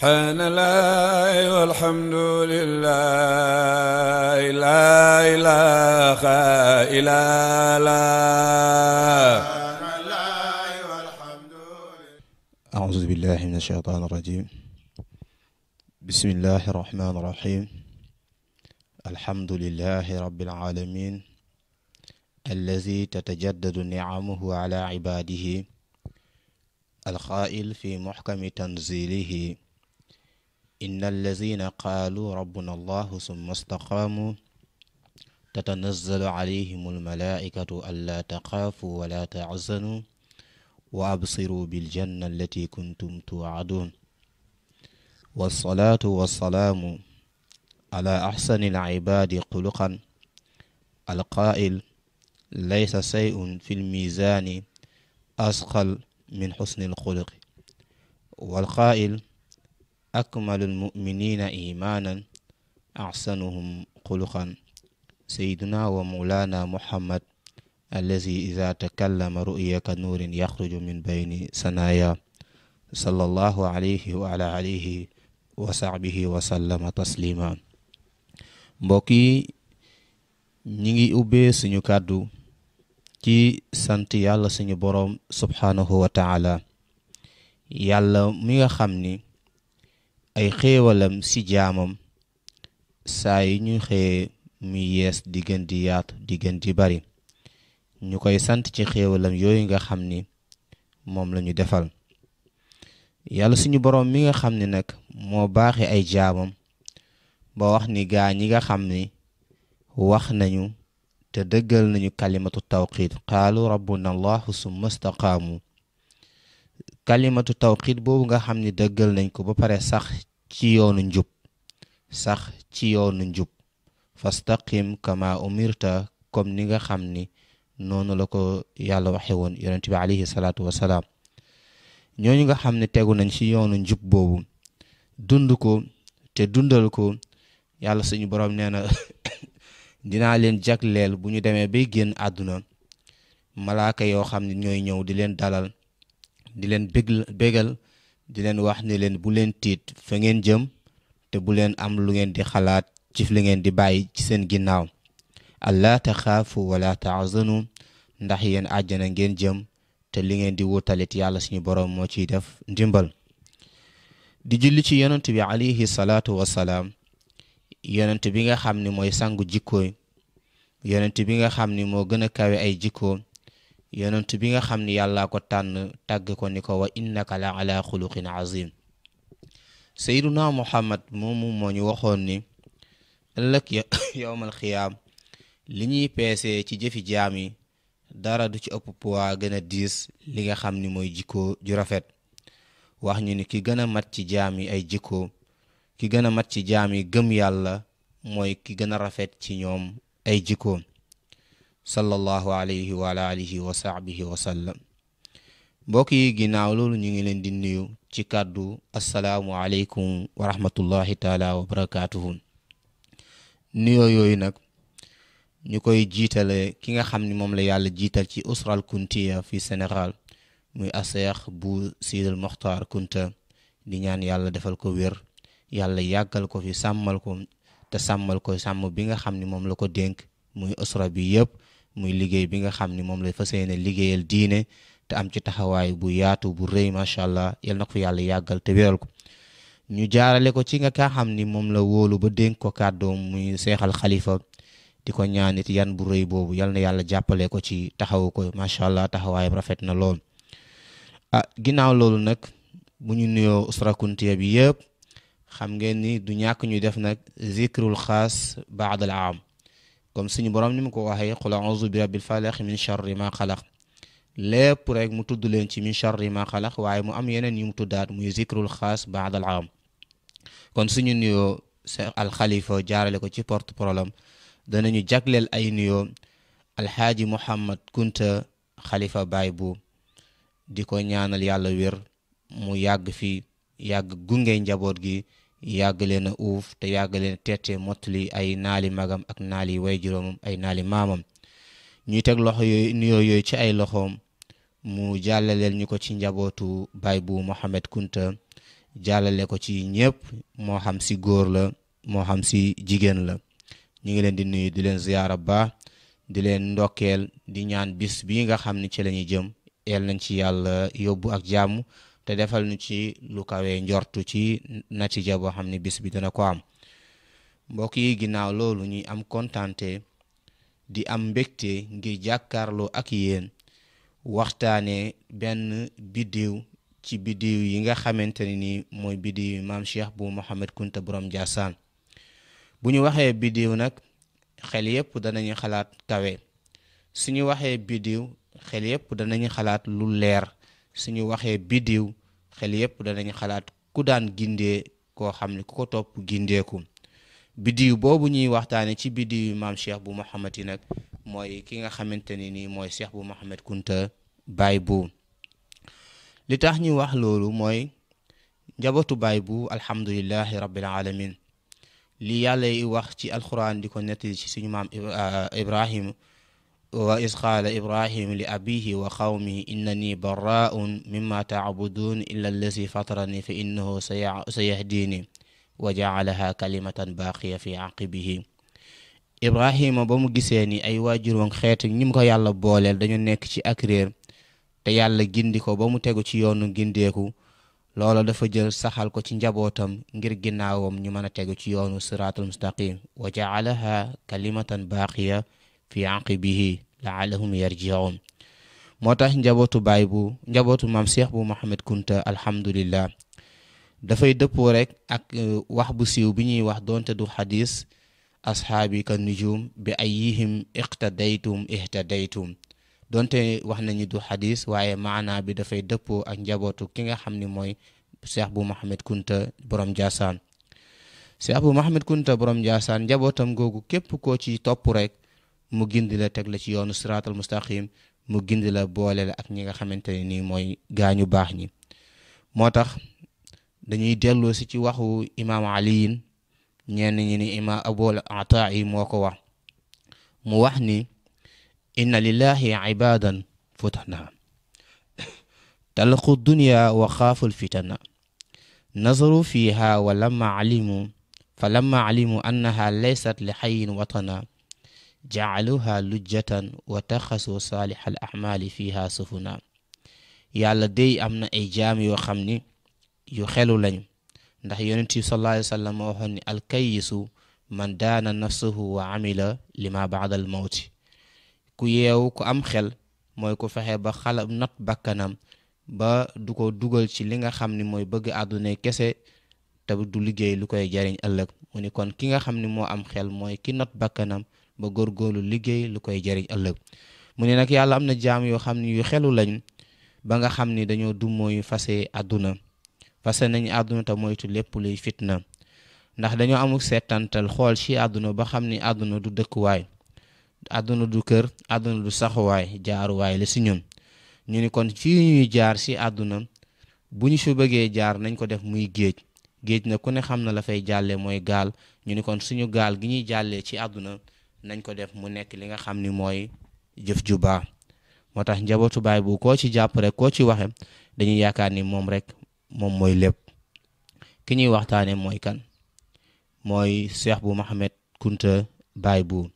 subhanallah walhamdulillah la ilaha illallah أعوذ بالله من الشيطان الرجيم بسم الله الرحمن الرحيم الحمد لله رب العالمين الذي تتجدد نعمه على عباده القائل في محكم تنزيله إن الذين قالوا ربنا الله ثم استقاموا تتنزل عليهم الملائكة ألا تخافوا ولا تحزنوا وأبصروا بالجنة التي كنتم توعدون والصلاة والسلام على أحسن العباد خلقا القائل ليس شيء في الميزان أثقل من حسن الخلق والقائل أكمل المؤمنين إيمانا أحسنهم خلقا سيدنا ومولانا محمد الذي إذا تكلم رؤيا كنور يخرج من بين ثنايا صلى الله عليه وعلى آله وصحبه وسلم تسليما mbokki ñi ngi ubbee suñu kàddu ci sant yàlla suñu boroom subhanahu wa taala yàlla mi nga xam ni ay xéewalam ci jaamam saa yi ñu xëye mi yees di gën di yaatu di gën di bari ñu koy sant ci xéewalam yooyu nga xam ni moom la ñu defal yàlla suñu boroom mi nga xam ni nag moo baaxe ay jaamam ba wax ni gaa ñi nga xam ni wax nañu te dëggal nañu kalimatu tawxid qaalu rabbuna allahu summa staqaamu kalimatu tawxid boobu nga xam ni dëggal nañ ko ba pare sax ci yoonu njub fastaqim kama umirta comme ni nga xam ni noonu la ko yàlla waxe woon yonent bi alayhi salaatu wasalaam ñooñu nga xam ne tegu nañ ci yoonu njub boobu dund ko te dundal ko yàlla suñu boroom nee na dinaa leen jagleel bu ñu demee bay génn àdduna malaaka yoo xam ne ñooy ñëw di leen dalal di leen bégal di leen wax ne leen bu leen tiit fa ngeen jëm te bu leen am lu ngeen di xalaat ci li ngeen di bàyyi ci seen ginnaaw allaa taxaafu wala taxzanu ndax yéen àjjana ngeen jëm te li ngeen di wutalit yàlla suñu boroom moo ciy def ndimbal di julli ci yonent bi alayhi salaatu wasalaam yonent bi nga xam ni mooy sangu jikkooy yonent bi nga xam ni moo gën a kawe ay jikkoo yonent bi nga xam ni yàllaa ko tànn tàgg ko ni ko wa innaka la ala xuluqin azim sayyiduna muhammad moomu moo ñu waxoon ni ëllëg yowmal xiyaam li ñuy peesee ci jëfi jaam yi dara du ci ëpp poids gën a diis li nga xam ni mooy jikko ju rafet wax ñu ni ki gën a mat ci jaam yi ay jikko ki gën a mat ci jaam yi gëm yàlla mooy ki gën a rafet ci ñoom ay jikko sallallahu alayhi wa alihi wa sahbihi wa sallam mbokk yi ginnaaw loolu ñu ngi leen di nuyu ci kàddu assalaamu aleykum wa rahmatullahi taala wa barakatuhu nuyoo yooyu nag ñu koy jiitale ki nga xam ni moom la yàlla jiital ci usral kuntiya fi Sénégal muy aseex bu Sidil Mokhtar Kunta di ñaan yàlla defal ko wér yàlla yàggal ko fi sàmmal ko te sàmmal ko sàmm bi nga xam ni moom la ko dénk muy usra bi yëpp muy liggéey bi nga xam ni moom la fas yéene liggéeyal diine te am ci taxawaay bu yaatu bu rëy macha allah yal na ko fi yàlla yàggal te wéral ko ñu jaarale ko ci nga xam ni moom la wóolu ba dénk ko kàddoom muy seexal xalifa di ko ñaanit yan bu rëy boobu yal na yàlla jàppale ko ci taxawu ko macha allah taxawaayam rafet na lool. Ginnaaw loolu nag bu ñu nuyoo usra kuntiya bi yëpp xam ngeen ni du ñàkk ñu def nag zikrul xaas baad al aam comme suñu borom ni mu ko waxee qul a'uuzu bi rabbil falaq min charri ma xalaq lépp rek mu tudd leen ci min charri ma xalaq waaye mu am yeneen yu mu tuddaat muy zikrul xaas baad al aam kon suñu nuyoo al xalifa jaarale ko ci porte parole danañu jagleel ay nuyoo alxaaji Muhammad Kunta xalifa baay bu di ko ñaanal yàlla wér mu yàgg fi yàgg gunge njaboot gi yàgg leen a uuf te yàgg leen tette mottali ay naali magam ak naali way juróomam ay naali maamam ñuy teg loxo yooyu nuyoo yooyu ci ay loxoom mu jàllaleel ñu ko ci njabootu baay bu Mohamed Kunta jàllale ko ci ñëpp moo xam si góor la moo xam si jigéen la. ñu ngi leen di nuyu di leen ziyaara ba di leen ndokkeel di ñaan bis bii nga xam ni ci la ñuy jëm yal nañ ci yàlla yóbbu ak jàmm te defal ñu ci lu kawe njortu ci natija boo xam ne bis bi dana ko am. mbokk yi ginnaaw loolu ñuy am kontante di am mbégte ngir jàkkaarloo ak yéen waxtaane benn biddiw ci biddiw yi nga xamante ne ni mooy biddiw maam Cheikh bu Mouhamed Kunta borom Ndiassane. bu ñu waxee biddiw nag xel yépp danañu xalaat kawe, suñu waxee biddiw xel yépp danañu xalaat lu leer, suñu waxee biddiw xel yépp danañu xalaat ku daan gindee koo xam ne ku ko topp gindeeku. biddiw boobu ñuy waxtaane ci biddiw maam Cheikh bu Mouhamed yi nag mooy ki nga xamante ne ni mooy Cheikh bu Mouhamed Kunta Baay Bu. li tax ñu wax loolu mooy njabootu Baay Bu alhamdulillahi rabbil alamin li yàlla yi wax ci alquran di ko nettali ci suñu maam Ibrahim wa is qaala Ibrahim li abihi wa qawmihi innani barraun mimma taabudun illa allazi fatarani fa innahu sayahdini wa jaalaha kalimatan baqiya fi aqibihi. Ibrahima ba mu gisee ni ay waajuroom xeet ñi mu ko yàlla booleel dañu nekk ci ak réer te yàlla gindi ko ba mu tegu ci yoonu gindeeku, loola dafa jël saxal ko ci njabootam ngir ginnaawam ñu mën a tegu ci yoonu siraatul mustaqim wa jaalaha kalimatan baqiya fi aqibihi la'allahum yarji'un. moo tax njabootu Baay Bu njabootu maam Cheikh bu Mouhamed Kunta alhamdulillah dafay dëppoo rek ak wax bu siiw bi ñuy wax doonte du xadis ashaabi ka nujum bi ayyihim iqtadaytum ihtadaytum. donte wax nañu du xadis waaye maanaa bi dafay dëppoo ak njabootu ki nga xam ni mooy Cheikh bu Mouhamed Kunta borom Ndiassane. Cheikh bu Mouhamed Kunta borom Ndiassane njabootam googu képp koo ci topp rek mu gindi la teg la ci yoonu siraatal mustaqim, mu gindi la boole la ak ñi nga xamante ne nii mooy gaañu baax ñi. moo tax dañuy delloo si ci waxu imaam aliyin ñenn ñi ni imaam abul ataa'i moo ko wax, mu wax ni inna lillahi ibadan futana talaqu dunya wa xaafu lfitana nazaru fiha wa lamma alimu annaha laysat li xayin watana jaaluha lujjatan wa taxasu saalih al ahmali fiha sufuna. yàlla day am na ay jaam yoo xam ni yu xelu lañ, ndax yonent bi sallallahu alayhi wa sallam moo waxoon ni alkayisu man daana nafsuhu wa amila lima baada al mawti. ku yeewu ku am xel mooy ku fexe ba xala not bakkanam ba du ko dugal ci li nga xam ni mooy bëgg àdduna kese te du liggéey lu koy jariñ ëllëg. mu ni kon ki nga xam ni moo am xel mooy ki not bakkanam ba góorgóorlu liggéey lu koy jariñ ëllëg. mu ne nag yàlla am na jaam yoo xam ni yu xelu lañ ba nga xam ni dañoo dummóoyu fase àdduna, fase nañu àdduna te moytu lépp luy fitna, ndax dañoo amul seetantal xool ci àdduna ba xam ni àdduna du dëkkuwaay, àdduna du kër, àdduna du saxuwaay, jaaruwaay la si ñun. ñu ni kon fii ñuy jaar si àdduna bu ñu fi bëggee jaar nañ ko def muy géej. géej na ku ne xam na la fay jàllee mooy gaal. ñu ni kon suñu gaal gi ñuy jàllee ci àdduna nañ ko def mu nekk li nga xam ni mooy jëf ju baax. moo tax njabootu Baay Bu koo ci jàpp rek koo ci waxe dañuy yaakaar ni moom rek moom mooy lépp. ki ñuy waxtaane mooy kan? mooy Cheikh bu Mouhamed Kunta Baay Bu.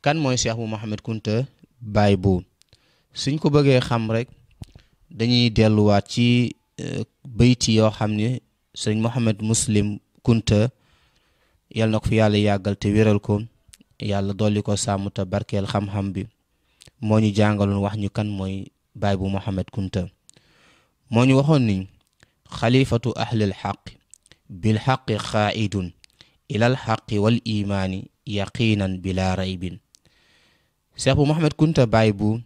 kan mooy Cheikh bu Mouhamed Kunta Baay Bu? suñ ko bëggee xam rek dañuy delluwaat ci bayti yoo xam ne sëñ Mouhamed Muslim Kunta yal na ko fi yàlla yàggal te wéral ko, yàlla dolli ko sàmm te barkeel xam-xam bi, moo ñu jàngaloon wax ñu kan mooy Baay Bu Mouhamed Kunta. moo ñu waxoon ni xalifatu ahlil xaq bil xaqi xaaidun ilal xaqi wal imaani yaqinan bila raybin. Cheikh bu Mouhamed Kunta Baay Bu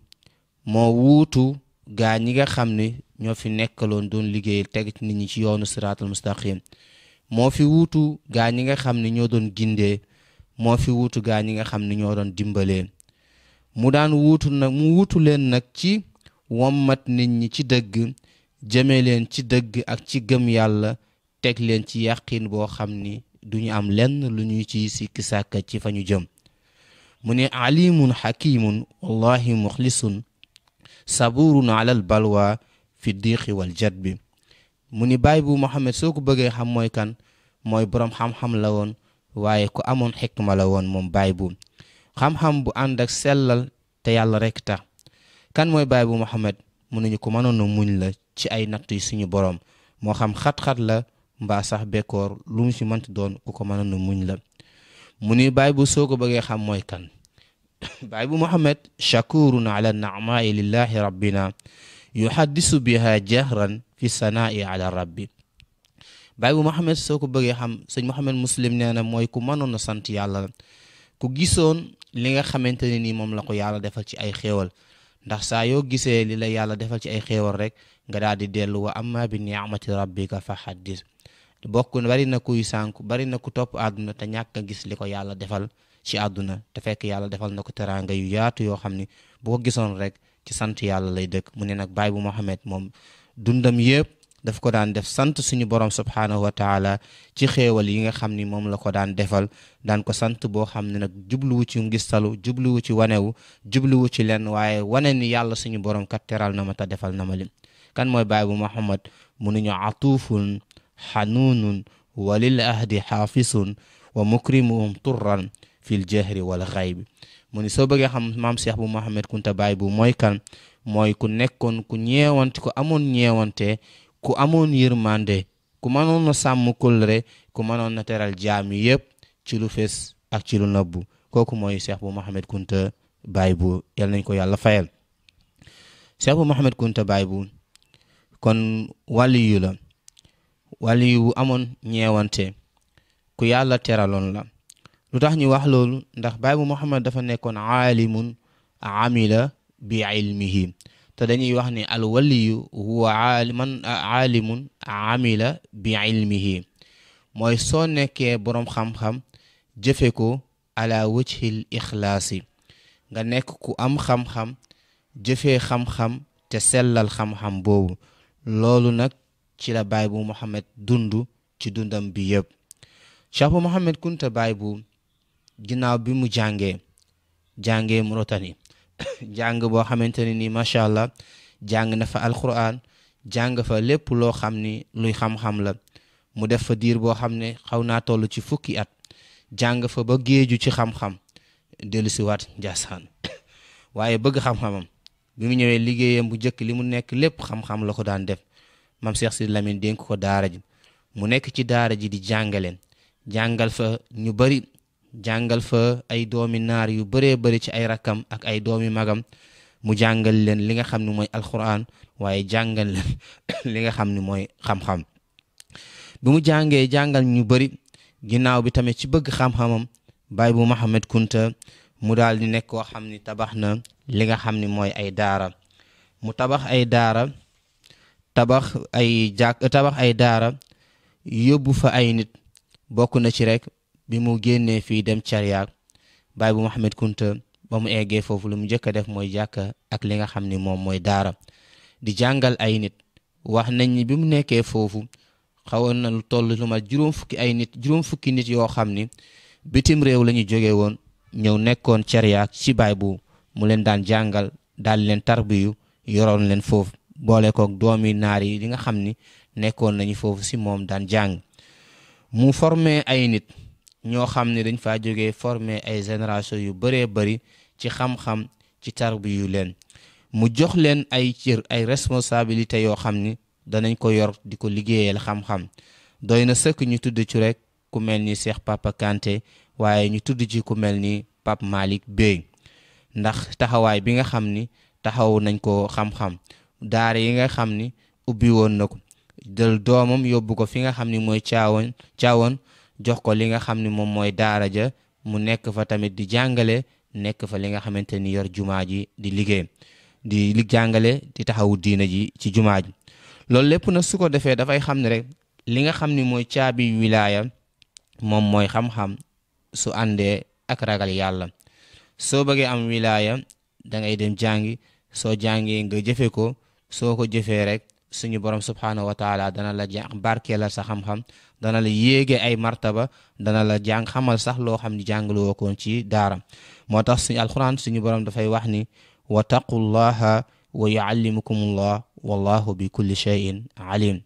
moo wuutu gaa ñi nga xam ne ñoo fi nekkaloon doon liggéey teg nit ñi ci yoonu siraatul mustaqim, moo fi wuutu gaa ñi nga xam ne ñoo doon gindee, moo fi wuutu gaa ñi nga xam ne ñoo doon dimbalee. mu wuutu leen nag ci wommat nit ñi ci dëgg, jëme leen ci dëgg ak ci gëm yàlla, teg leen ci yàqin boo xam ni duñu am lenn lu ñuy ci sikki sàkka ci fa ñu jëm. mu ne alimun hakimun wallahi muxlisun saburun alal balwa fi diqi wal jadbi. mu ni baay bu Muhammad soo ko bëggee xam mooy kan mooy boroom xam-xam la woon waaye ku amoon xikma la woon moom baay bu xam-xam bu ànd ak sellal te yàlla rek tax. kan mooy baay bu Muhammad mu nañu ko mënoon a muñ la ci ay natt yi suñu boroom moo xam xat-xat la mbaa sax bekkoor lu mu ci mënti doon ku ko mënoon a muñ la. mu ni baay bu soo ko bëggee xam mooy kan baay bu Muhammad shakurun ala naamaai lillahi rabbina yuhaddisu biha jahran fi sanaa'i ala rabbi. baay bu Muhammad soo ko bëggee xam sëñ Muhammad Muslim nee na mooy ku mënoon a sant yàlla ku gisoon li nga xamante ne nii moom la ko yàlla defal ci ay xéewal ndax saa yoo gisee li la yàlla defal ci ay xéewal rek nga daal di dellu wa amma bi ni'mati rabbika fa haddis. bari na kuy sànku bari na ku topp àdduna te ñàkk a gis li ko yàlla defal ci àdduna te fekk yàlla defal na ko teraanga yu yaatu yoo xam ni bu ko gisoon rek ci sant yàlla lay dëkk. mu ne nag baay bu Muhammad moom dundam yëpp daf ko daan def sant suñu borom subhaanahu wa taala ci xéewal yi nga xam ni moom la ko daan defal daan ko sant boo xam ne nag jubluwu ci ngistalu jubluwu ci wanewu jubluwu ci lenn waaye wane ni yàlla suñu borom kat teral na ma te defal na ma lim. kan mooy baay bu Muhammad mu ne ñu atuufun xanuunun walil ahdi xaafisun wa mukrimuhum turran fil jahri wal xaybi. mu ni soo bëggee xam maam Cheikh bu Muhammad Kunta baay bu mooy kan mooy ku nekkoon ku ñeewante ku amoon ñeewante ku amoon yërmande ku mënoon na sàmm kóllëre ku mënoon na teral jaam yi yëpp ci lu fees ak ci lu nëbbu kooku mooy Cheikh bu Muhammad Kunta baay bu yal nañ ko yàlla fayal. Cheikh bu Muhammad Kunta baay bu kon waliyu la waliyu bu amoon ñeewante ku yàlla teraloon la. lu tax ñu wax loolu ndax baay bu Muhammad dafa nekkoon aalimun amila bi ilmihi te dañuy wax ni al waliyu huwa aalimun amila bi ilmihi mooy soo nekkee boroom xam-xam jëfe ko ala wajhil ixlaasi nga nekk ku am xam-xam jëfee xam-xam te sellal xam-xam boobu loolu nag ci la baay bu Muhammad dund ci dundam bi yëpp. Cheikh bu Muhammad Kunta baay bu ginnaaw bi mu jàngee Mauritanie jàng boo xamante ne ni macha allah jàng na fa alquran jàng fa lépp loo xam ni luy xam-xam la mu def fa diir boo xam ne xaw naa toll ci fukki at jàng fa ba géeju ci xam-xam dellu si waat Njaasaan waaye bëgg xam-xamam bi mu ñëwee liggéeyam bu njëkk li mu nekk lépp xam-xam la ko daan def. Mam Cheikh Sidi Lamine dénk ko daara ji mu nekk ci daara ji di jàngaleen jàngal fa ñu bari jàngal fa ay doomi naar yu bëree bëri ci ay rakkam ak ay doomi magam mu jàngal leen li nga xam ne mooy alquran waaye jàngal leen li nga xam ne mooy xam-xam. bi mu jàngal ñu bari ginnaaw bi tamit ci bëgg xam-xamam baay bu Muhammad Kunta mu daal di nekk koo xam ni tabax na li nga xam ne mooy ay daara mu tabax ay daara tabax ay daara yóbbu fa ay nit bokk na ci rek bi mu génnee fii dem Cariak baay bu Muhammad Kunta ba mu eggee foofu lu mu njëkk a def mooy jàkka ak li nga xam ni moom mooy daara di jàngal ay nit. wax nañ ni bi mu nekkee foofu xawoon na lu toll lu ma juróom fukki nit yoo xam ni bitim réew la ñu jóge woon ñëw nekkoon Cariak ci baay bu mu leen daan jàngal daal leen tarbiyu yoroon leen foofu boole koog doomi naar yi li nga xam ni nekkoon nañu foofu si moom daan jàng. mu formé ay nit ñoo xam ne dañ faa jógee formé ay génération yu bëree bëri ci xam-xam ci tarbiyu leen mu jox leen ay cër ay responsabilité yoo xam ni danañ ko yor di ko liggéeyal xam-xam. doy na sëkk ñu tudd ci rek ku mel ni Cheikh Papa Kanté waaye ñu tudd ci ku mel ni Pape Malick Bey ndax taxawaay bi nga xam ni taxaw nañ ko xam-xam daara yi nga xam ni ubbi woon na ko del doomam yóbbu ko fi nga xam ni mooy caawoon jox ko li nga xam ni moom mooy daara ja mu nekk fa tamit di jàngale nekk fa li nga xamante ni yor jumaa ji di liggéey di jàngale di taxawu diina ji ci jumaa ji. loolu lépp nag su ko defee dafay xam ne rek li nga xam ni mooy caabi wilaaya moom mooy xam-xam su àndee ak ragal yàlla. soo bëggee am wilaaya da ngay dem jàngi soo jàngee nga jëfe ko soo ko jëfee rek suñu borom subhaanahu wa taala dana la jàng barkeelal sa xam-xam dana la yéege ay martaba dana la jàng xamal sax loo xam ni jàngaloo koon ci daara. moo tax suñu alquran suñu borom dafay wax ni wa taqullaha wa yuallimukumullah wallahu bi kulli shay'in alim.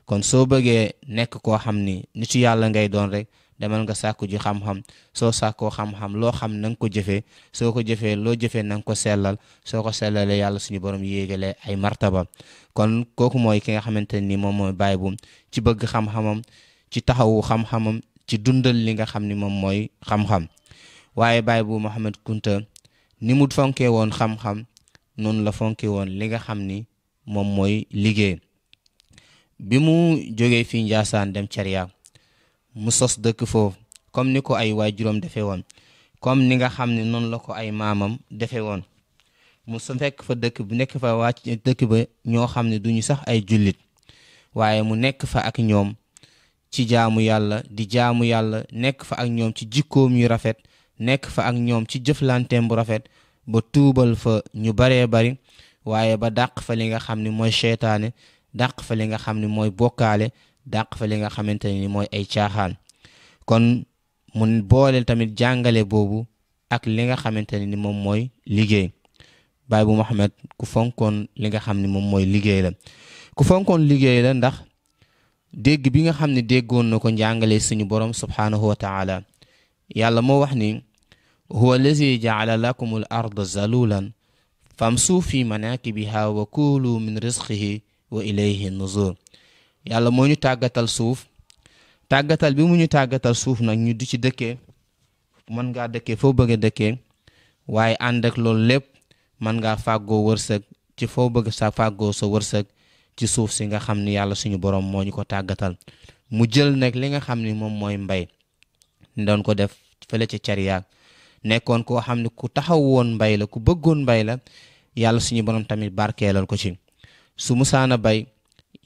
kon soo bëggee nekk koo xam ni nitu yàlla ngay doon rek demal nga sàkku ji xam-xam. soo sàkkoo xam-xam loo xam na nga ko jëfee soo ko jëfee loo jëfee na nga ko sellal soo ko sellalee yàlla suñu borom yéegale ay martaba. kon kooku mooy ki nga xamante ni moom mooy Baay Bu ci bëgg xam-xamam ci taxawu xam-xamam ci dundal li nga xam ni moom mooy xam-xam. waaye Baay Bu Mouhamed Kunta ni mu fonkee woon xam-xam noonu la fonkee woon li nga xam ni moom mooy liggéey. bi mu jógee fii Njaasaan dem Cariya mu sos dëkk foofu comme ni ko ay waajuram defee woon comme ni nga xam ne noonu la ko ay maamam defee woon. mu su fekk fa dëkk bu nekk fa wàcc dëkk ba ñoo xam ne duñu sax ay jullit waaye mu nekk fa ak ñoom ci jaamu yàlla di jaamu yàlla nekk fa ak ñoom ci jikkoom yu rafet nekk fa ak ñoom ci jëflanteem bu rafet ba tuubal fa ñu baree bari waaye ba dàq fa li nga xam ne mooy seytaane dàq fa li nga xam ne mooy bokkaale dàq fa li nga xamante ni mooy ay caaxaan. kon mu boole tamit jàngale boobu ak li nga xamante ni moom mooy liggéey. Baay Bu Mouhamed ku fonkoon li nga xam ne moom mooy liggéey la ku fonkoon liggéey la ndax dégg bi nga xam ne déggoon na ko njàngale suñu borom subhaanahu wa taala. yàlla moo wax ni huwa allazi jaala lakum al arda zalulan famsu fi manakibiha wa kulu min rizqihi wa ilayhi nuzur. yàlla moo ñu tàggatal suuf tàggatal bi mu ñu tàggatal suuf nag ñu di ci dëkkee mën ngaa dëkkee foo bëgg a dëkkee waaye ànd ak loolu lépp mën ngaa fàggoo wërsëg ci foo bëgg sa fàggoo sa wërsëg ci suuf si nga xam ni yàlla suñu borom moo ñu ko tàggatal. mu jël nag li nga xam ni moom mooy mbay doon ko def fële ca Cariya nekkoon koo xam ne ku taxaw woon mbay la ku bëggoon mbay la yàlla suñu borom tamit barkeelal ko ci. su musaana bay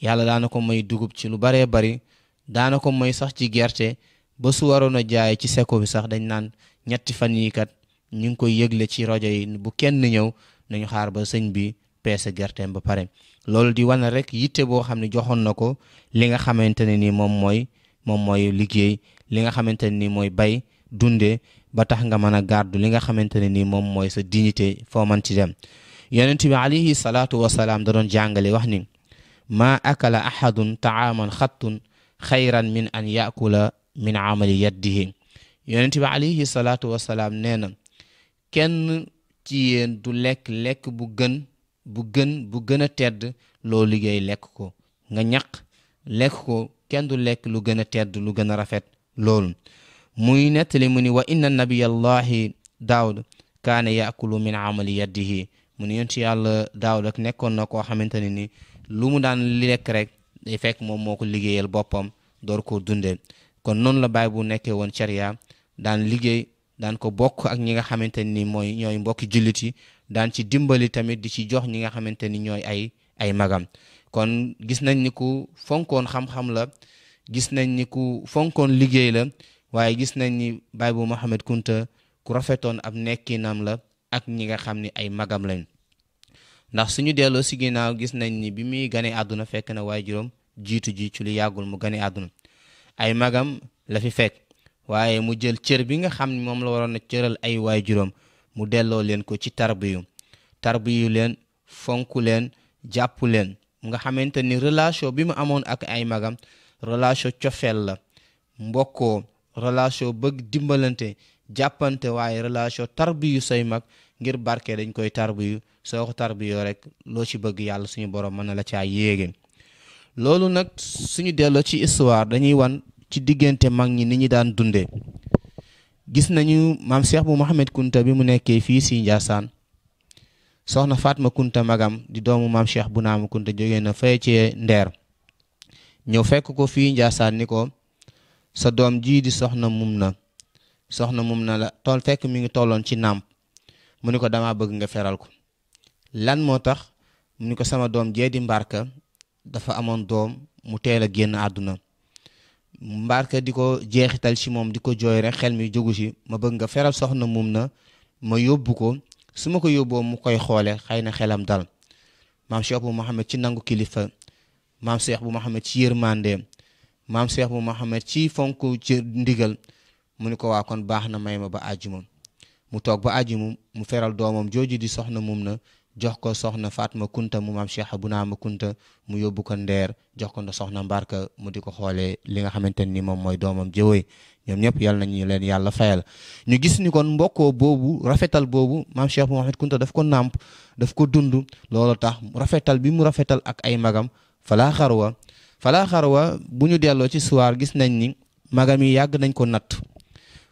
yàlla daana ko may dugub ci lu baree bari daana ko may sax ci gerte ba su waroon a jaay ci seko bi sax dañ naan ñetti fan yi kat ñu ngi koy yëgle ci rajo yi bu kenn ñëw nañu xaar ba sëñ bi peese gerteem ba pare. loolu di wane rek yitte boo xam ne joxoon na ko li nga xamante ne ni moom mooy liggéey li nga xamante ne ni mooy bay dunde ba tax nga mën a gàddu li nga xamante ne ni moom mooy sa dignité foo mën ci dem. yonent bi alayhi salaatu wasalaam da doon jàngale wax ni maa akala ahadun taaman xattun xayran min an yakula min amali yaddihi. yonent bi alayhi salaatu wasalaam nee na kenn ci yéen du lekk bu gën a tedd loo liggéey lekk ko nga ñaq lekk ko kenn du lekk lu gën a tedd lu gën a rafet loolu. muy nettali mu ni wa inna nabiyallahi daawud kaana yakulu min amali yaddihi. mu ni yonent yàlla daawud ak nekkoon na koo xamante ne ni lu mu daan lekk rek day fekk moom moo ko liggéeyal boppam door koo dundee. kon noonu la Baay Bu nekkee woon Cariya daan liggéey daan ko bokk ak ñi nga xamante ni mooy ñooy mbokki jullit yi daan ci dimbali tamit di ci jox ñi nga xamante ni ñooy ay magam. kon gis nañ ni ku fonkoon xam-xam la gis nañ ni ku fonkoon liggéey la waaye gis nañ ni Baay Bu Mouhamed Kunta ku rafetoon ab nekkinam la ak ñi nga xam ni ay magam lañ. ndax suñu delloo si ginnaaw gis nañ ni bi muy gane àdduna fekk na waajuram jiitu ji ci lu yàggul mu gane àdduna ay magam la fi fekk waaye mu jël cër bi nga xam ni moom la waroon a cëral ay waajuram mu delloo leen ko ci tarbiyu leen fonku leen jàpp leen nga xamante ni relation bi mu amoon ak ay magam relation cofeel la mbokkoo relation bëgg dimbalante jàppante waaye relation tarbiyu say mag ngir barke dañ koy tarbiyu soo ko tarbiyoo rek loo ci bëgg yàlla suñu borom mën na la caa yéege. loolu nag suñu delloo ci histoire dañuy wan ci diggante mag ñi ni ñu daan dundee. gis nañu maam Cheikh bu Mouhamed Kunta bi mu nekkee fii si Njaasaan soxna Fatma Kunta magam di doomu maam Cheikh bu Naama Kunta jógee na fay ci Ndeer ñëw fekk ko fii Njaasaan ni ko sa doom ji di soxna mum na la tool fekk mi ngi tolloon ci nàmp mu ni ko dama bëgg nga feral ko. lan moo tax mu ni ko sama doom jee di Mbarka dafa amoon doom mu teel a génn àdduna Mbarka di ko jeexital ci moom di ko jooy rek xel mi jógu ci ma bëgg nga feral soxna mum na ma yóbbu ko su ma ko yóbboo mu koy xoole xëy na xelam dal. maam Cheikh bu Mouhamed ci nangu kilifa maam Cheikh bu Mouhamed ci yërmande maam Cheikh bu Mouhamed ci fonk ci ndigal mu ni ko waa kon baax na may ma ba àjjuma mu toog ba àjjuma mu feral doomam jooju di soxna mum na jox ko soxna Fatma Kunta mu maam Cheikh Bunaama Kunta mu yóbbu ko Ndeer jox ko soxna Mbarka mu di ko xoolee li nga xamante ni moom mooy doomam jëwee ñoom ñëpp yal nañu leen yàlla fayal. ñu gis ni kon mbokkoo boobu rafetal boobu maam Cheikh Mouhamed Kunta daf ko nàmp daf ko dund loolu tax rafetal bi mu rafetal ak ay magam falaa xarwa bu ñu delloo ci soir gis nañ ni magam yi yàgg nañ ko natt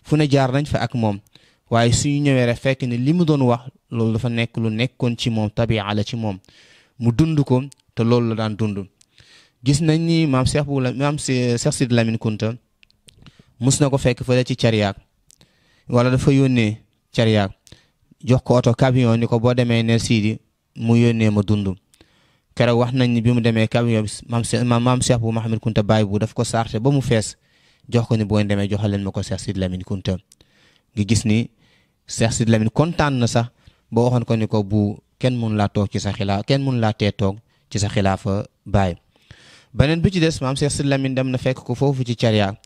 fu ne jaar nañ fa ak moom waaye suñu ñëwee rek fekk ni li mu doon wax loolu dafa nekk lu nekkoon ci moom tabia la ci moom mu dund ko te loolu la daan dund. gis nañ ni maam Cheikh Sidi Lamine Kunta mus na ko fekk fële ci Cariak wala dafa yónnee Cariak jox ko oto camion ni ko boo demee neel Sidi mu yónnee ma dund. keroog wax nañ ni bi mu demee camion bi maam Cheikh bu Mouhamed Kunta Baye bu daf ko sarte ba mu fees jox ko ni boo demee joxal leen ma ko Cheikh Sidi Lamine Kunta nga gis ni Cheikh Sidi Lamine kontaan na sax boo waxoon ko ni ko bu kenn mun laa toog ci sa xilaafa kenn mun laa tee toog ci sa xilaafa Baye. beneen bi ci des maam Cheikh Sidi Lamine dem na fekk ko foofu ci Cariak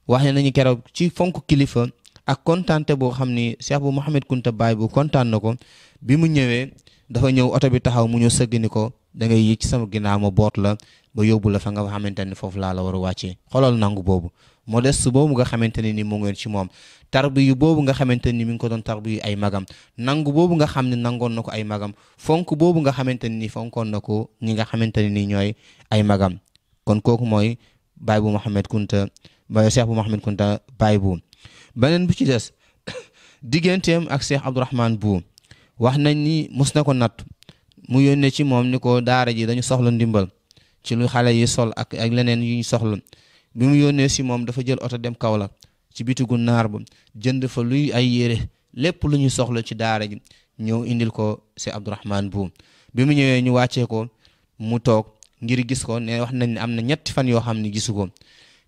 wax nañu keroog ci fonk kilifa ak kontaante boo xam ni Cheikh bu Mouhamed Kunta Baye bu kontaan na ko bi mu ñëwee dafa ñëw oto bi taxaw mu ñëw sëgg ni ko da ngay yéeg ci sama ginnaaw ma boot la ba yóbbu la fa nga xamante ni foofu laa la war a wàccee xoolal nangu boobu modeste boobu nga xamante ne ni mu ngeen ci moom tarbiyu boobu nga xamante ni mi ngi ko doon tarbiyu ay magam nangu boobu nga xam ne nangoon na ko ay magam fonk boobu nga xamante ne ni fonkoon na ko ñi nga xamante ne ni ñooy ay magam kon kooku mooy Baye bu Mouhamed Kunta Baye Cheikh bu Mouhamed Kunta Baye bu beneen bu ci des digganteem ak Cheikh Abdourahmane bu wax nañ ni mus na ko natt mu yónnee ci moom ni ko daara ji dañu soxla ndimbal ci lu xale yi sol ak leneen yu ñu soxla bi mu yónnee si moom dafa jël oto dem Kaolack ci bitigu naar ba jënd fa luy ay yére lépp lu ñu soxla ci daara ji ñëw indil ko Cheikh Abdourahmane bu bi mu ñëwee ñu wàccee ko mu toog ngir gis ko ne wax nañ ne am na ñetti fan yoo xam ne gisu ko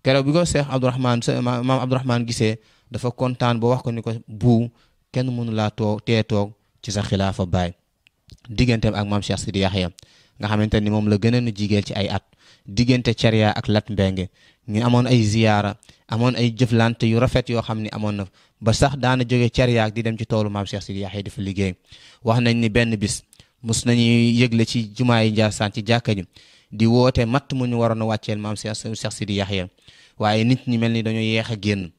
keroog bi ko Cheikh Abdourahmane maam Abdourahmane gisee dafa kontaan ba wax ko ni ko bu kenn mënu laa toog tee toog ci sa xilaafa Baay digganteem ak maam Cheikh Sidi Yaxya nga xamante ni moom la gën a jigéen ci ay at diggante Caria ak Lat Mbenge ñu amoon ay ziyaara amoon ay jëflante yu rafet yoo xam ne amoon na ba sax daana jóge Caria ak di dem ci toolu maam Cheikh Sidi Yaxya di fa liggéey wax nañ ni benn bis mus nañu yëgle ci jumaa yi Njaasaan ci jàkka ji di woote matt mu ñu waroon a wàcceel maam Cheikh Sidi Yaxya waaye nit ñi mel ni dañoo yeex a génn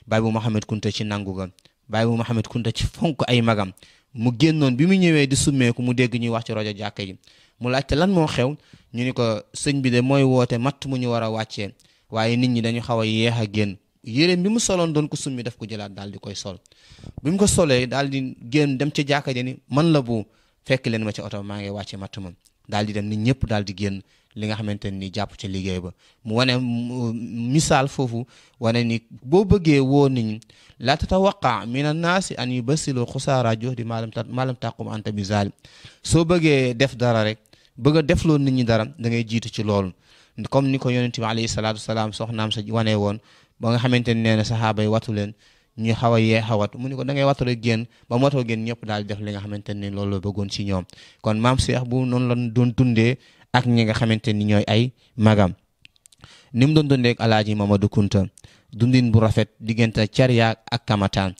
Baye bu Mouhamed Kunta ci nangu ga Baye bu Mouhamed Kunta ci fonk ay magam mu génnoon bi mu ñëwee di summeeku mu dégg ñuy wax ci rajo jàkka ji mu laajte lan moo xew ñu ni ko sëñ bi de mooy woote matt mu ñu war a wàccee waaye nit ñi dañu xaw a yeex a génn yéreem bi mu soloon doon ko summi daf ko jëlaat daal di koy sol bi mu ko solee daal di génn dem ca jàkka ji ni man la bu fekk leen ma ci oto maa ngi wàcce matt ma daal di dem nit ñëpp daal di génn li nga xamante ni jàpp ca liggéey ba mu wane misaal foofu wane ni boo bëggee woo nit ñi la tatawaqa min annaasi an yubassilu xusaara juhdi maalam taqum anta bi zalim soo bëggee def dara rek bëgg a defloo nit ñi dara da ngay jiitu ci loolu comme ni ko yonent bi alayhi salaatu wasalaam soxnaam sa wane woon ba nga xamante ni nee na saxaaba yi watu leen ñu xaw a yee xawat mu ni ko da ngay watu rek génn ba mu watoo génn ñëpp daal di def li nga xamante ni loolu la bëggoon ci ñoom kon maam Cheikh bu noonu la doon dundee ak ñi nga xamante ni ñooy ay magam ni mu doon dundee ak Alaaji Mamadou Kunta dundin bu rafet diggante Caria ak Kamataan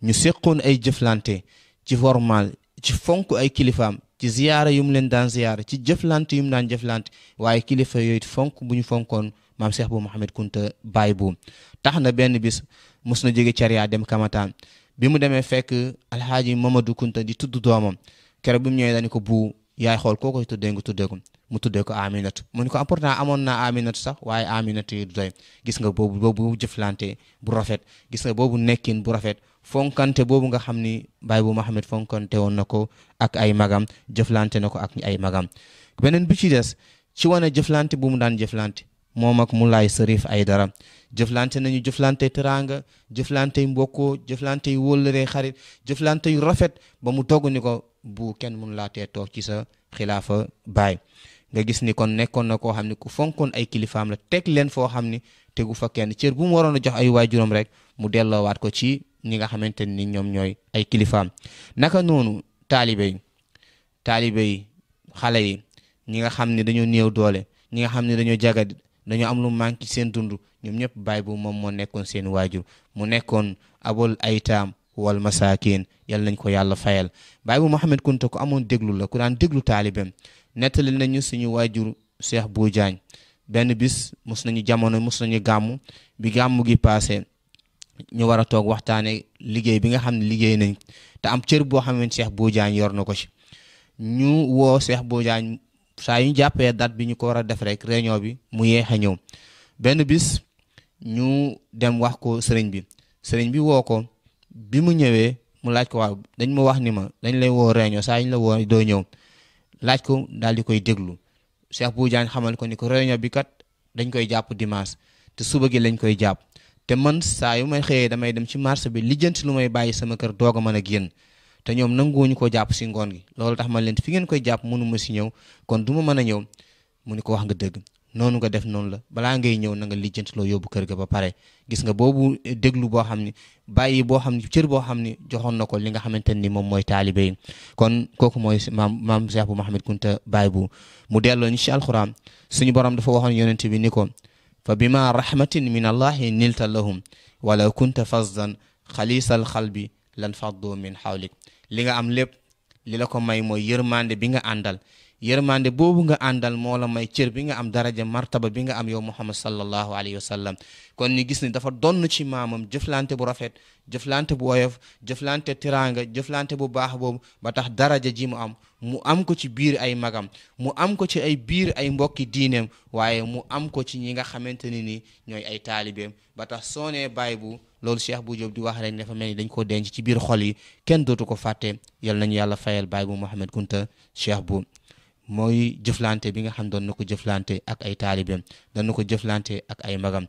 ñu seqoon ay jëflante ci formal ci fonk ay kilifaam ci ziyaara yu mu leen daan ziyaara ci jëflante yu mu daan jëflante waaye kilifa yooyu fonk bu ñu fonkoon maam Cheikh bu Mouhamed Kunta Baye bu tax na benn bis mus na jóge Caria dem Kamataan bi mu demee fekk Alaaji Mamadou Kunta di tudd doomam keroog bi mu ñëwee dañu ko bu yaay xool koo koy tuddee nga tuddee ko mu tuddee ko Aminatu mu ni ko important amoon naa Aminatu sax waaye Aminatu yi du doy gis nga boobu jëflante bu rafet gis nga boobu nekkin bu rafet fonkante boobu nga xam ni Baye bu Mouhamed fonkante woon na ko ak ay magam jëflante na ko ak ay magam beneen bi ci des ci wane jëflante bu mu daan jëflante moom ak Moulay Serif Aidara jëflante nañu jëflante teraanga jëflante yu mbokkoo jëflante yu wóllëree xarit jëflante yu rafet ba mu togg ni ko bu kenn mun laa tee toog ci sa xilaafa Baay nga gis ni kon nekkoon na koo xam ne ku fonkoon ay kilifaam la teg leen foo xam ni tegu fa kenn cër bu mu waroon a jox ay waajuram rek mu delloowaat ko ci ñi nga xamante ni ñoom ñooy ay kilifaam naka noonu taalibe yi xale yi ñi nga xam ne dañoo néew doole ñi nga xam ne dañoo jagadi dañoo am lu manqué seen dund ñoom ñëpp Baay bu moom moo nekkoon seen waajur mu nekkoon abul aytaam wal masakin yal nañ ko yàlla fayal. Baay bu Mouhamed Kunta ko amoon déglu la ku daan déglu taalibeem. nettali nañu suñu waajur Cheikh Bou Diagne benn bis mus nañu gàmmu bi gàmmu gi passé ñu war a toog waxtaane liggéey bi nga xam ne liggéey nañ te am cër boo xam ne Cheikh Bou Diagne yor na ko ci. ñu woo Cheikh Bou Diagne saa yu ñu jàppee date bi ñu ko war a def rek réunion bi mu yeex a ñëw. benn bis ñu dem wax ko sëriñ bi woo ko bi mu ñëwee mu laaj ko waaw dañ ma wax ni ma dañ lay woo réunion saa yu ñu la woo doo ñëw laaj ko daal di koy déglu. Cheikh Bou Diagne xamal ko ni ko réunion bi kat dañ koy jàpp dimanche te suba gi lañ koy jàpp te man saa yu may xëyee damay dem ci marché bi lijjanti lu may bàyyi sama kër doog a mën a génn te ñoom nanguwuñu ko jàpp si ngoon gi loolu tax man leen fi ngeen koy jàpp mënu ma si ñëw kon du ma mën a ñëw. mu ni ko wax nga dëgg noonu nga def noonu la balaa ngay ñëw na nga lijjanti loo yóbbu kër ga ba pare. gis nga boobu déglu boo xam ni bàyyi boo xam ni cër boo xam ni joxoon na ko li nga xamante ni moom mooy taalibe yi. kon kooku mooy maam Cheikh bu Mouhamed Kunta Baay bu mu delloo ñu ci alxuraan suñu borom dafa waxoon yonent bi ni ko fa bima rahmatin min allahi nilta lahum walaw kunta fazdan xalisal xalbi lan faddu min xawlik. li nga am lépp li la ko may mooy yërmande bi nga àndal. yërmande boobu nga àndal moo la may cër bi nga am daraja martaba bi nga am yow Muhammad sallallahu alayhi wa sallam. kon ñu gis ni dafa donn ci maamam jëflante bu rafet jëflante bu woyof jëflante tiraanga jëflante bu baax boobu ba tax daraja ji mu am ko ci biir ay magam mu am ko ci ay biir ay mbokki diineem waaye mu am ko ci ñi nga xamante ni ñooy ay taalibeem ba tax soo nee baay bu loolu Cheikh Bou Diop di wax rek dafa mel ni dañ ko denc ci biir xol yi kenn dootu ko fàtte. yal nañu yàlla fayal baay bu Mouhamed Kunta Cheikh Bou mooy jëflante bi nga xam doon na ko jëflante ak ay taalibeem doon na ko jëflante ak ay magam.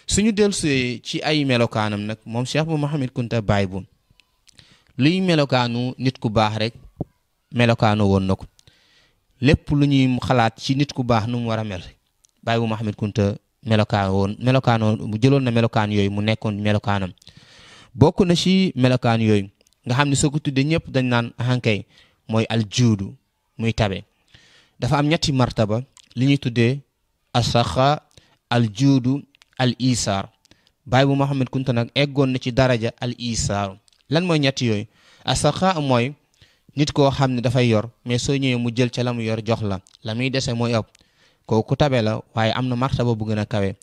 suñu dellusee ci ay melokaanam nag moom Cheikh bu Mouhamed Kunta Baay bu luy melokaanu nit ku baax rek melokaanu woon na ko lépp lu ñuy xalaat ci nit ku baax nu mu war a mel Baay bu Mouhamed Kunta melokaanoo mu jëloon na melokaan yooyu mu nekkoon melokaanam. bokk na ci melokaan yooyu nga xam ne soo ko tuddee ñëpp dañ naan ahankay mooy aljuudu muy tabe. dafa am ñetti martaba li ñuy tuddee asaxa aljuudu al isaar. Baay bu Mouhamed Kunta nag eggoon na ci daraja al isaar. lan mooy ñetti yooyu? asaxa mooy nit koo xam ne dafay yor mais soo ñëwee mu jël ca la mu yor jox la muy dese mooy ëpp kooku tabe la waaye am na martaba bu gën a kawe.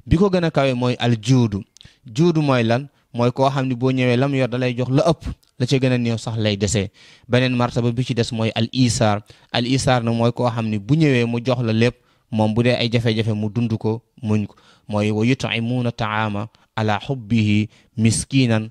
bi ko gën a kawe mooy aljuudu. juudu mooy lan? mooy koo xam ne boo ñëwee la mu yor da lay jox la ëpp la ca gën a néew sax lay desee. beneen martaba bi ci des mooy al isaar. al isaar na mooy koo xam ne bu ñëwee mu jox la lépp moom bu dee ay jafe-jafe mu dund ko muñ ko mooy wa yut'imuuna taama ala hubbihi miskinan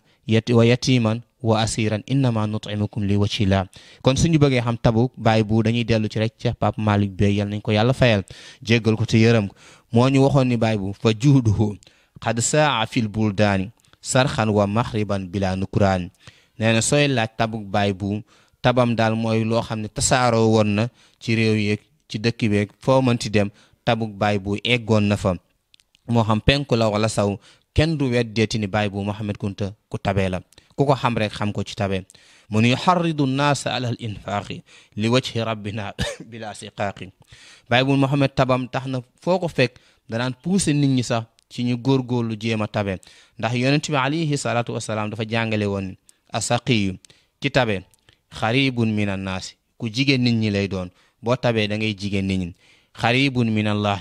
wa yatiman wa asiran innama nut'imukum li wajhillah. kon suñu bëggee xam tabu Baay bu dañuy dellu ci rek Cheikh Pape Malick Bey yal nañ ko yàlla fayal jéggal ko te yërëm ko moo ñu waxoon ni Baay bu fa juuduhu qad saa fil buldaani sarxan wa maxriban bila nukuraan. nee na sooy laaj tabuk Baay bu tabam daal mooy loo xam ne tasaaroo woon na ci réew yeeg ci dëkk beeg foo mënti dem tabuk Baay bu eggoon na fa moo xam penku la wala saw kenn du weddeeti ni Baay bu Mouhamed Kunta ku tabee la ku ko xam rek xam ko ci tabe. mu nu yuharridu naasa ala al infaaqi li wajhi rabbina bila siqaaqi. Baay bu Mouhamed tabam tax na foo ko fekk danaan pousser nit ñi sax ci ñu góorgóorlu jéem a tabe ndax yonent bi alayhi salaatu wasalaam dafa jàngale woon asaqiyu ci tabe xaribun min annaasi ku jigéen nit ñi lay doon boo tabee da ngay jigéen nit ñi. xaribun min allah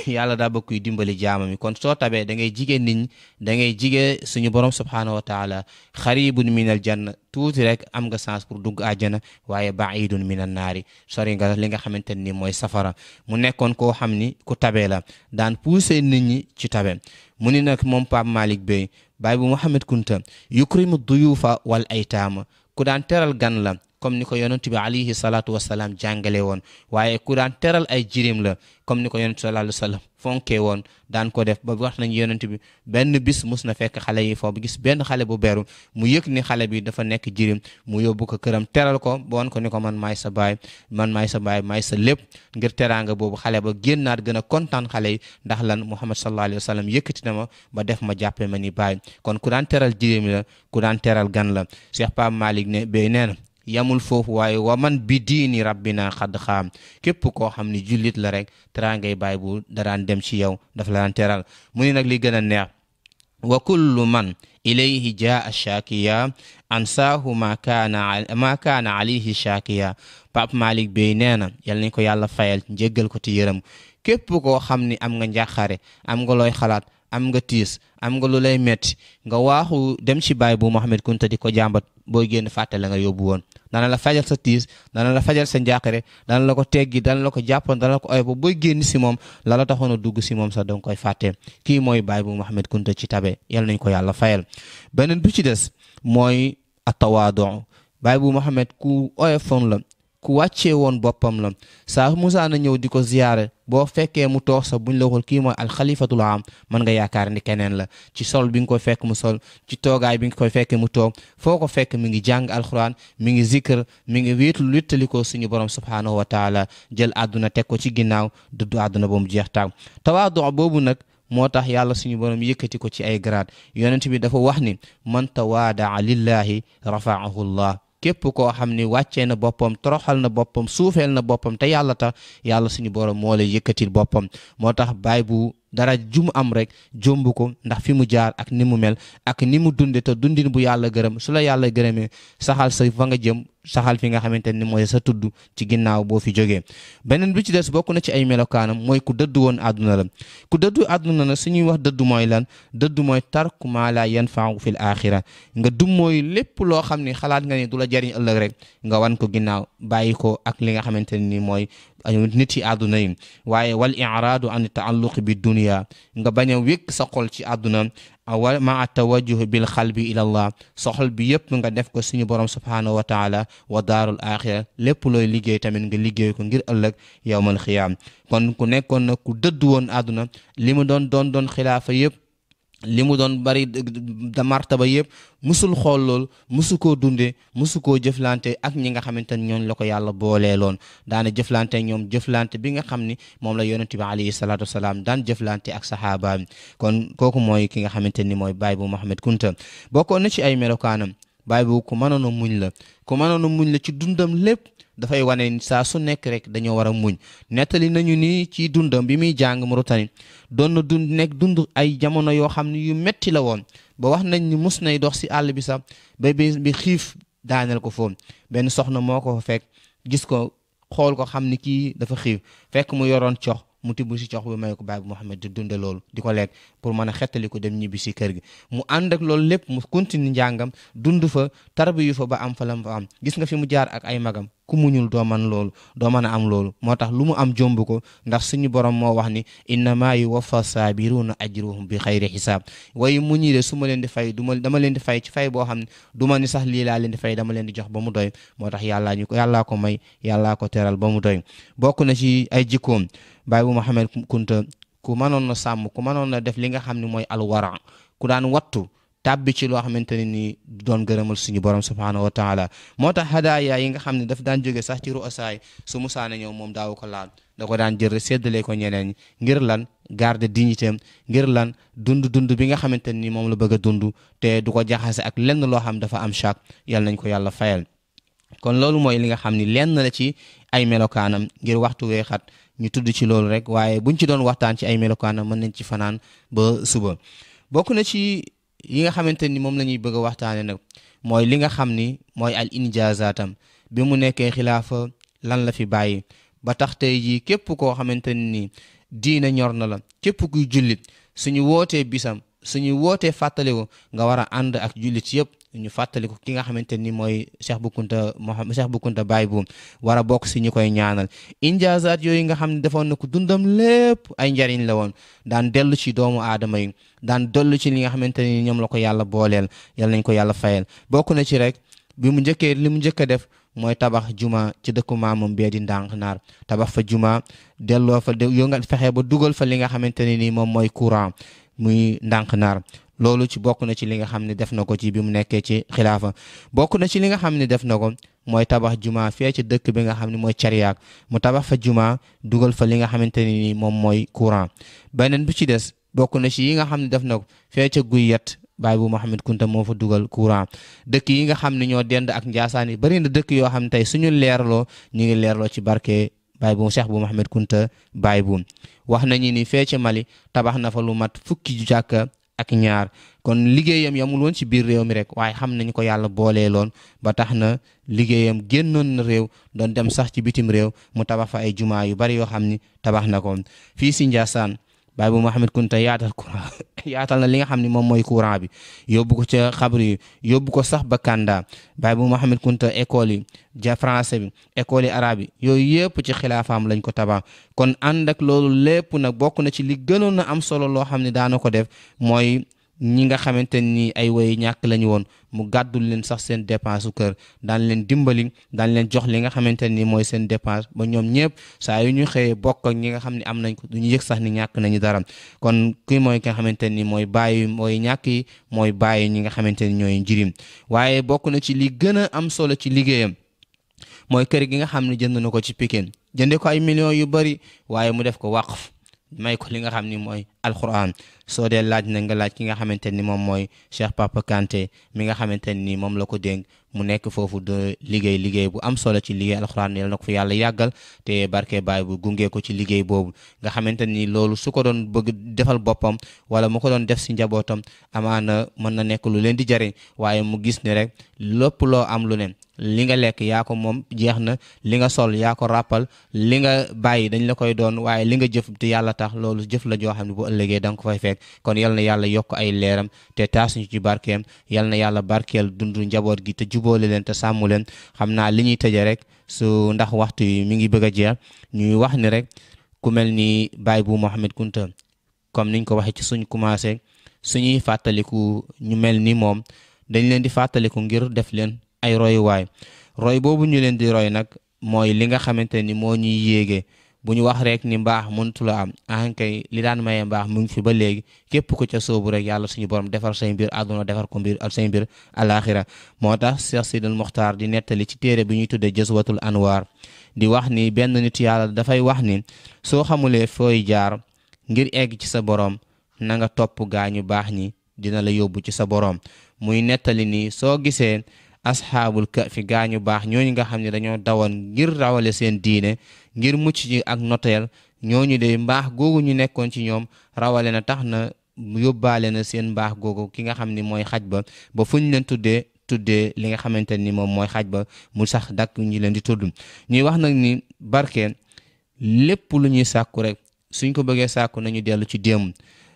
yàlla daa bëgg kuy dimbali jaamam yi kon soo tabee da ngay jigéen nit ñi da ngay jigee suñu borom subhaanahu wa taala. xaribun min al janna tuuti rek am nga chance pour dugg àjjana waaye baidun min an naari sori nga li nga xamante ni mooy safara. mu nekkoon koo xam ni ku tabee la daan pousser nit ñi ci tabe. mu ni nag moom Pape Malick Bey Baay bu Mouhamed Kunta yukrimu duyuufa wal aytaama ku daan teral gan la comme ni ko yonent bi alayhi salaatu wasalaam jàngale woon waaye ku daan teral ay jirim la comme ni ko yonent sallallahu alayhi wa sallam fonkee woon daan ko def ba wax nañ yonent bi benn bis mus na fekk xale yi foofu gis benn xale bu beru mu yëg ni xale bi dafa nekk jirim mu yóbbu ko këram teral ko ba woon ko ni ko man maay sa baay maay sa lépp ngir teraanga boobu xale ba génnaat gën a kontaan xale yi ndax lan Muhammad sallallahu alayhi wa sallam yëkkati na ma ba def ma jàppe ma ni baay. kon ku daan teral jirim la ku daan teral gan la. Cheikh Pape Malick ne Bey nee na yamul foofu waaye wa man bi diini rabbina xadd xaam képp koo xam ni jullit la rek teraangay Baay bu daraan dem ci yow dafa la daan teral. mu ni nag li gën a neex wa kullu man ilayhi jaa shakiya ansaahu ma kaana alayhi shakiya. Pape Malick Bey nee na yal nañ ko yàlla fayal njéggal ko te yërëm képp koo xam ni am nga njàqare, am nga looy xalaat, am nga tiis, am nga lu lay metti, nga waaxu dem ci Baay bu Mouhamed Kunta di ko jàmbat, booy génn fàtte la nga yóbbu woon. dana la fajal sa tiis, dana la fajal sa njàqare, dana la ko teggi, dana la ko jàppoon, dana la ko oy ba booy génn si moom la la taxoon a dugg si moom sax danga koy fàtte. kii mooy Baay bu Mouhamed Kunta ci tabe, yal nañ ko yàlla fayal. beneen bi ci des mooy atawaadu. Baay bu Mouhamed ku oyofoon la, ku wàccee woon boppam la. saa musaa na ñëw di ko ziyaare, boo fekkee mu toog sax buñ la waxul kii mooy alxalifatul am, mën nga yaakaar ni keneen la. ci sol bi nga koy fekk mu sol, ci toogaay bi nga koy fekkee mu toog, foo ko fekk mi ngi jàng alxuraan, mi ngi zikr, mi ngi wéttalikoo suñu borom subhaanahu wa taala, jël àdduna teg ko ci ginnaaw, dëddu àdduna ba mu jeex taag. tawaadu boobu nag moo tax yàlla suñu borom yëkkati ko ci ay grade. yonent bi dafa wax ni man tawaadaa lillahi rafaahu llah. képp koo xam ni wàccee na boppam, toroxal na boppam, suufeel na boppam te yàlla tax, yàlla suñu borom moo lay yëkkatil boppam. moo tax baay bu dara jum am rek jomb ko, ndax fi mu jaar ak ni mu mel ak ni mu dunde te dundin bu yàlla gërëm. su la yàlla gërëmee saxal sa fa nga jëm, saxal fi nga xamante ni mooy sa tudd ci ginnaaw boo fi jógee. beneen bi ci des bokk na ci ay melokaanam mooy ku dëddu woon àdduna la. ku dëddu àdduna la suñuy wax dëddu mooy lan? dëddu mooy tarku maa laa yanfa'u fil axira. nga dum mooy lépp loo xam ni xalaat nga ni du la jariñ ëllëg rek nga wan ko ginnaaw, bàyyi ko ak li nga xamante ni mooy nit yi àdduna yi. waaye wal i'raadu an taalluqi bi dunia, nga bañ a wékk sa xol ci àdduna. wa maa tawajjuh bil xalbi ila allah, soxol bi yëpp nga def ko suñu borom subhaanahu wa taala wa daarul axira. lépp looy liggéey tamit nga liggéey ko ngir ëllëg yawmal xiyaam. kon ku nekkoon na ku dëddu woon àdduna, li mu doon xilaafa yëpp, li mu doon bari da martaba yëpp, musul xool lool, musu koo dunde, musu koo jëflante ak ñi nga xamante ni ñooñ la ko yàlla booleeloon. daana jëflante ñoom jëflante bi nga xam ni moom la yonent bi alayhi salaatu wasalaam daan jëflante ak saxaabaam. kon kooku mooy ki nga xamante ni mooy Baay bu Mouhamed Kunta. bokkoon na ci ay melokaanam, Baay bu ku mënoon a muñ la. ku mënoon a muñ la ci dundam lépp. dafay wane saa su nekk rek dañoo war a muñ. nettali nañu ni ci dundam bi muy jàng Mauritanie doon na dund ay jamono yoo xam ne yu metti la woon, ba wax nañ ni mus nay dox si àll bi sax ba bi xiif daaneel ko foofu. benn soxna moo ko fekk, gis ko, xool ko xam ni kii dafa xiif, fekk mu yoroon cox, mu tibb si cox bi may ko Baay bu Mouhamed di dunde loolu, di ko lekk pour mën a xettali ko dem ñibbi si kër gi. mu ànd ak loolu lépp mu continue njàngam, dund fa, tarbiyu fa ba am fa lam fa am. gis nga fi mu jaar ak ay magam. ku muñul doo man loolu, doo mën a am loolu. moo tax lu mu am jomb ko, ndax suñu borom moo wax ni innama yuwaffa saabiruna ajruhum bi xayri xisaab. waaye mu ñi de su ma leen di fay dama leen di fay ci fay boo xam ne du ma ni sax lii laa leen di fay, dama leen di jox ba mu doy. moo tax yàllaa ko may, yàllaa ko teral ba mu doy. bokk na ci ay jikkoom Baay bu Mouhamed Kunta ku mënoon na sàmm, ku mënoon na def li nga xam ne mooy alwara, ku daan wattu tàbbi ci loo xamante ne nii doon gërëmal suñu borom subhaanahu wa taala. moo tax hadaaya yi nga xam ne daf daan jóge sax ci ru'asaay, su musaana ñëw moom daaw ko laal, da ko daan jël séddale ko ñeneen ñi. ngir lan? garder dignité am. ngir lan? dund bi nga xamante ne nii moom la bëgg a dund, te du ko jaxase ak lenn loo xam dafa am chaque. yal nañ ko yàlla fayal. kon loolu mooy li nga xam ni lenn la ci ay melokaanam, ngir waxtu weexat ñu tudd ci loolu rek, waaye buñ ci doon waxtaan ci ay melokaanam mën nañ ci fanaan ba suba. bokk na ci yi nga xamante ni moom la ñuy bëgg a waxtaane nag mooy li nga xam ni mooy al injazaatam. bi mu nekkee xilaafa lan la fi bàyyi ba tax tey jii képp koo xamante ni diina ñor na la, képp kuy jullit, suñu wootee bisam, suñu wootee fàttaliku, nga war a ànd ak jullit yëpp ñu fàttaliku ki nga xamante ni mooy Cheikh Bou Kounta Baay bu war a bokk si ñu koy ñaanal. injaazaat yooyu nga xam ne defoon na ko dundam lépp ay njariñ la woon, daan dellu ci doomu aadama yi, daan dellu ci li nga xamante ni ñoom la ko yàlla booleel. yal nañ ko yàlla fayal. bokk na ci rek li mu njëkk a def mooy tabax juma ci dëkku maamam bee di ndànk naar. tabax fa juma, delloo fa yoo nga fexe ba dugal fa li nga xamante ne ni moom mooy courant muy ndànk naar. loolu ci bokk na ci li nga xam ne def na ko ci bi mu nekkee ci xilaafa. bokk na ci li nga xam ne def na ko mooy tabax juma fee ci dëkk bi nga xam ne mooy Cariyaak, mu tabax fa juma dugal fa li nga xamante ne ni moom mooy courant. beneen bi ci des bokk na ci yi nga xam ne def na ko fee ca Guyat, Baay bu Mouhamed Kunta moo fa dugal courant. dëkk yi nga xam ne ñoo dend ak Njaasaan yi bari na dëkk yoo xam ne tey suñu leerloo ñu ngi leerloo ci barke Baay bu Cheikh bu Mouhamed Kunta Baay bu. wax nañu ni fee ca Mali tabax na fa lu mat fukki jàkka ak ñaar kon liggéeyam yamul woon ci biir réew mi rek waaye xam nañu ko yàlla boolee loon ba tax na liggéeyam génnoon na réew doon dem sax ci bitim réew mu tabax fa ay jumaa yu bari yoo xam ni tabax na ko fii si Ndiassane Baay bu Mouhamed Kunta yaatal courant yaatal na li nga xam ne moom mooy courant bi yóbbu ko ca xabru yi yóbbu ko sax ba Kanda Baay bu Mouhamed Kunta école yi ja français bi école yi arabe yi yooyu yëpp ci xilaafaam lañ ko tabax kon ànd ak loolu lépp nag bokk na ci li gënoon na am solo loo xam ne daana ko def mooy ñi nga xamante ni ay way ñàkk lañu woon mu gàddul leen sax seen dépense su kër daan leen dimbali daan leen jox li nga xamante ni mooy seen dépense ba ñoom ñëpp saa yu ñu xëyee bokk ak ñi nga xam ne am nañ ko du ñu yëg sax ni ñàkk nañu dara kon kii mooy ki nga xamante ni mooy bàyyi mooy ñàkk yi mooy bàyyi ñi nga xamante ni ñooy njirim waaye bokk na ci li gën a am solo ci liggéeyam mooy kër gi nga xam ne jënd na ko ci Pikine jënde ko ay millions yu bari waaye mu def ko waqf may ko li nga xam ni mooy alquran soo dee laaj na nga laaj ki nga xamante ni moom mooy Cheikh Papa Kanté mi nga xamante ni moom la ko dénk mu nekk foofu de liggéey bu am solo ci liggéey alquran yal na ko fi yàlla yàggal te barke baay bu gunge ko ci liggéey boobu nga xamante ni loolu su ko doon bëgg defal boppam wala mu ko doon def si njabootam amaana mën na nekk lu leen di jariñ waaye mu gis ne rek lépp loo am lu ne li nga lekk yaa ko moom jeex na li nga sol yaa ko ràppal li nga bàyyi dañ la koy doon waaye li nga jëf te yàlla tax loolu jëf la joo xam ne bu ëllëgee da nga ko fay fekk kon yal na yàlla yokk ay leeram te taasuñu ci barkeem yal na yàlla barkeel dundu njaboot gi te jubóole leen te sàmm leen xam naa li ñuy tëje rek su ndax waxtu yi mi ngi bëgg a jeex ñuy wax ni rek ku mel ni Baay bu Mouhamed Kunta comme niñ ko waxee ci suñ commencé suñuy fàttaliku ñu mel ni moom dañ leen di fàttaliku ngir def leen ay royuwaay roy boobu ñu leen di roy nag mooy li nga xamante ni moo ñuy yéege bu ñu wax rek ni mbaax mëntu la am ankay li daan maye mbaax mu ngi fi ba léegi képp ku ca soobu rek yàlla suñu borom defar say mbir àdduna defar ko mbir say mbir alaxira moo tax Cheikh Sidil Mokhtar di nettali ci téere bi ñuy tuddee Jazwatul Anwar di wax ni benn nit yàlla dafay wax ni soo xamulee fooy jaar ngir egg ci sa borom na nga topp gaa ñu baax ñi dina la yóbbu ci sa borom muy nettali ni soo gisee asxaabul kahfi gaañu baax ñooñu nga xam ne dañoo dawoon ngir rawale seen diine ngir mucc ci ak noteel ñooñu de mbaax googu ñu nekkoon ci ñoom rawale na tax na yóbbaale na seen mbaax googu ki nga xam ni mooy xaj ba fu ñu leen tuddee li nga xamante ni moom mooy xaj ba mu sax dakk ñu leen di tudd ñuy wax nag ni barke lépp lu ñuy sàkku rek suñ ko bëggee sàkku nañu dellu ci démb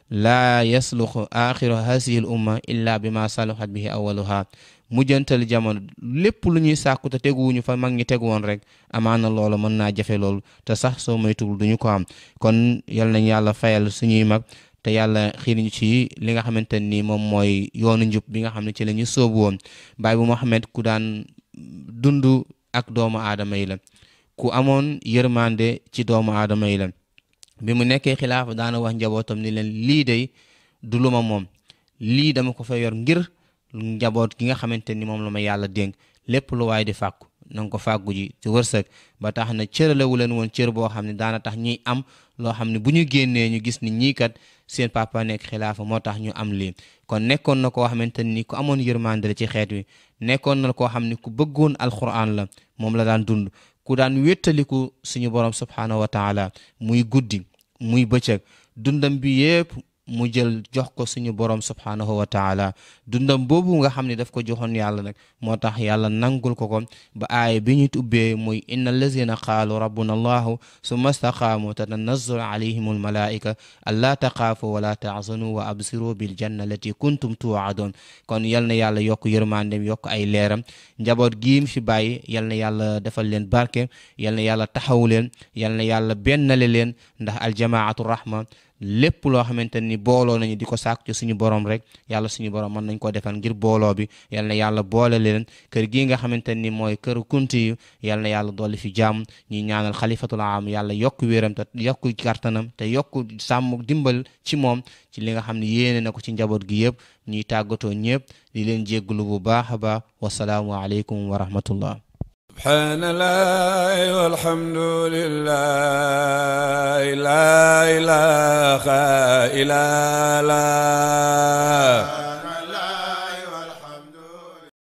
laa yasluxu axiru hasihi l umma illa bi ma saluxat bihi awaluha mujjantal jamono lépp lu ñuy sàkku te teguwuñu fa mag ñi tegu woon rek amaana loolu mën naa jafe loolu te sax soo moytuwul duñu ko am kon yal nañ yàlla fayal suñuy mag te yàlla xiir ñu ci li nga xamante ni moom mooy yoonu njub bi nga xam ne ci la ñu sóobu woon Baay bu Mouhamed ku daan dund ak doomu aadama yi la ku amoon yërmande ci doomu aadama yi la bi mu nekkee xilaafa daana wax njabootam ni leen lii day du lu ma moom lii dama ko fa yor ngir njaboot gi nga xamante ni moom la ma yàlla dénk lépp lu waay di fàkku na nga ko fàggu ji ci wërsëg ba tax na cëralewu leen woon cër boo xam ne daana tax ñuy am loo xam ne bu ñu génnee ñu gis ni ñii kat seen papa nekk xilaafa moo tax ñu am lii kon nekkoon na koo xamante ni ku amoon yërmande la ci xeet wi nekkoon na koo xam ne ku bëggoon alquran la moom la daan dund ku daan wéttaliku suñu borom subhaanahu wa taala muy guddi muy bëccëg dundam bi yépp mu jël jox ko suñu borom subhaanahu wa taala dundam boobu nga xam ne daf ko joxoon yàlla nag moo tax yàlla nangul ko ba aaya bi ñu ubbee muy inna allazina qaalu rabbuna allahu summa staqaamu tatanazzalu alayhim almalaika allaa taqaafu wala tahzanu wa absiru bil janna allati kuntum tuwaadun kon yal na yàlla yokk yërmandem yokk ay leeram njaboot giim fi bàyyi yal na yàlla defal leen barke yal na yàlla taxaw leen yal na yàlla bennale leen ndax aljamaatu rahma lépp loo xamante ni booloo nañu di ko sàkk ci suñu borom rek yàlla suñu borom mën nañ ko defal ngir booloo bi yal na yàlla boole leen kër gi nga xamante ni mooy kër kunti yi yal na yàlla dolli fi jàmm ñuy ñaanal xalifatul am yàlla yokk wéram te yokk kartanam te yokk sàmm dimbal ci moom ci li nga xam ne yéene na ko ci njaboot gi yëpp ñuy tàggatoo ñëpp di leen jégglu bu baax a baax wasalaamu aleykum wa rahmatullah subhanallah walhamdulillah la ilaha illa Allah